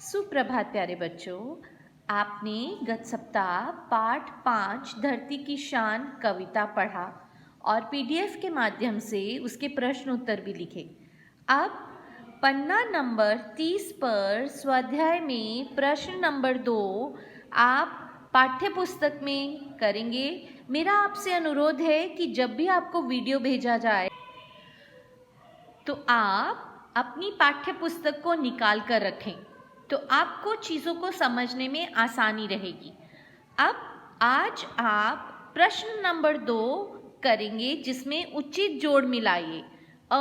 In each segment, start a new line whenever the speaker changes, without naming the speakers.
सुप्रभात प्यारे बच्चों। आपने गत सप्ताह पाठ 5 धरती की शान कविता पढ़ा और पीडीएफ के माध्यम से उसके प्रश्न उत्तर भी लिखे। अब पन्ना नंबर 30 पर स्वाध्याय में प्रश्न नंबर 2 आप पाठ्य पुस्तक में करेंगे। मेरा आपसे अनुरोध है कि जब भी आपको वीडियो भेजा जाए तो आप अपनी पाठ्य पुस्तक को निकाल कर रखें, तो आपको चीज़ों को समझने में आसानी रहेगी। अब आज आप प्रश्न नंबर 2 करेंगे, जिसमें उचित जोड़ मिलाइए। अ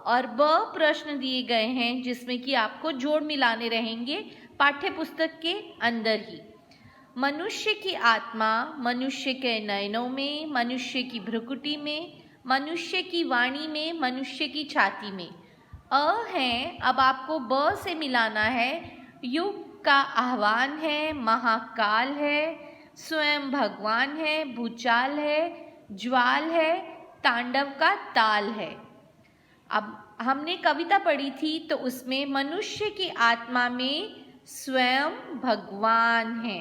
और ब प्रश्न दिए गए हैं जिसमें कि आपको जोड़ मिलाने रहेंगे पाठ्य पुस्तक के अंदर ही। मनुष्य की आत्मा मनुष्य के नयनों में, मनुष्य की भ्रुकुटी में, मनुष्य की वाणी में, मनुष्य की छाती में। अ है, अब आपको ब से मिलाना है। युग का आह्वान है, महाकाल है, स्वयं भगवान है, भूचाल है, ज्वाल है, तांडव का ताल है। अब हमने कविता पढ़ी थी तो उसमें मनुष्य की आत्मा में स्वयं भगवान है,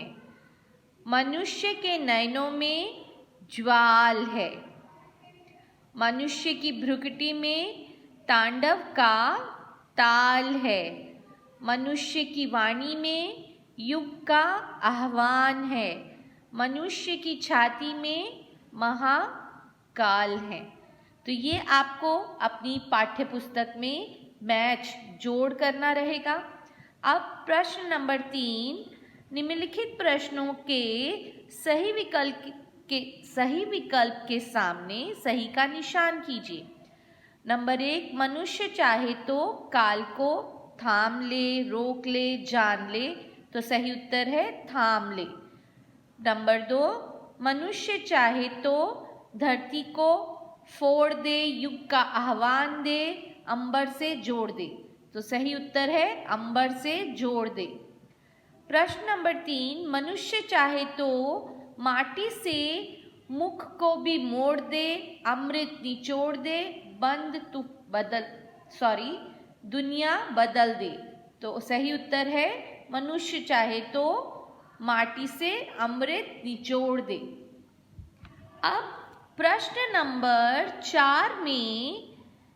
मनुष्य के नयनों में ज्वाल है, मनुष्य की भ्रुकुटी में तांडव का ताल है, मनुष्य की वाणी में युग का आह्वान है, मनुष्य की छाती में महाकाल है। तो ये आपको अपनी पाठ्य पुस्तक में मैच जोड़ करना रहेगा। अब प्रश्न नंबर 3, निम्नलिखित प्रश्नों के सही विकल्प के सामने सही का निशान कीजिए। नंबर 1, मनुष्य चाहे तो काल को थाम ले, रोक ले, जान ले, तो सही उत्तर है थाम ले। नंबर 2, मनुष्य चाहे तो धरती को फोड़ दे, युग का आह्वान दे, अंबर से जोड़ दे, तो सही उत्तर है अंबर से जोड़ दे। प्रश्न नंबर 3, मनुष्य चाहे तो माटी से मुख को भी मोड़ दे, अमृत निचोड़ दे, दुनिया बदल दे, तो सही उत्तर है मनुष्य चाहे तो माटी से अमृत निचोड़ दे। अब प्रश्न नंबर 4 में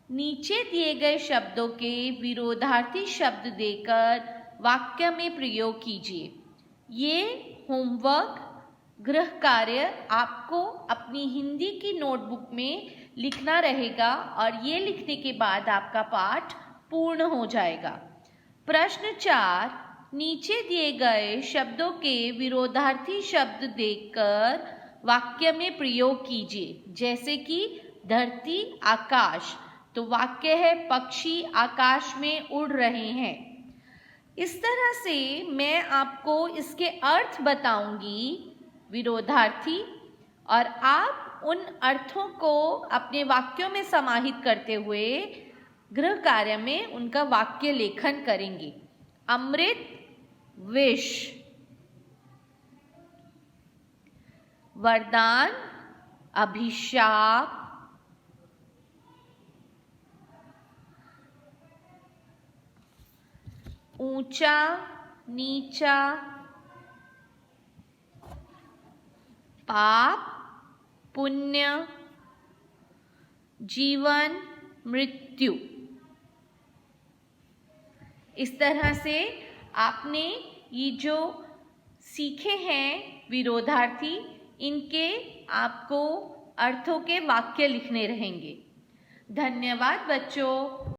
नीचे दिए गए शब्दों के विरोधार्थी शब्द देकर वाक्य में प्रयोग कीजिए। ये होमवर्क गृह कार्य आपको अपनी हिंदी की नोटबुक में लिखना रहेगा और ये लिखने के बाद आपका पाठ पूर्ण हो जाएगा। प्रश्न 4, नीचे दिए गए शब्दों के विरोधार्थी शब्द देकर वाक्य में प्रयोग कीजिए। जैसे कि धरती, आकाश, तो वाक्य है पक्षी आकाश में उड़ रहे हैं। इस तरह से मैं आपको इसके अर्थ बताऊंगी विरोधार्थी, और आप उन अर्थों को अपने वाक्यों में समाहित करते हुए गृह कार्य में उनका वाक्य लेखन करेंगे। अमृत, विष, वरदान, अभिशाप, ऊंचा, नीचा, पाप, पुण्य, जीवन, मृत्यु। इस तरह से आपने ये जो सीखे हैं विरोधार्थी, इनके आपको अर्थों के वाक्य लिखने रहेंगे। धन्यवाद बच्चों।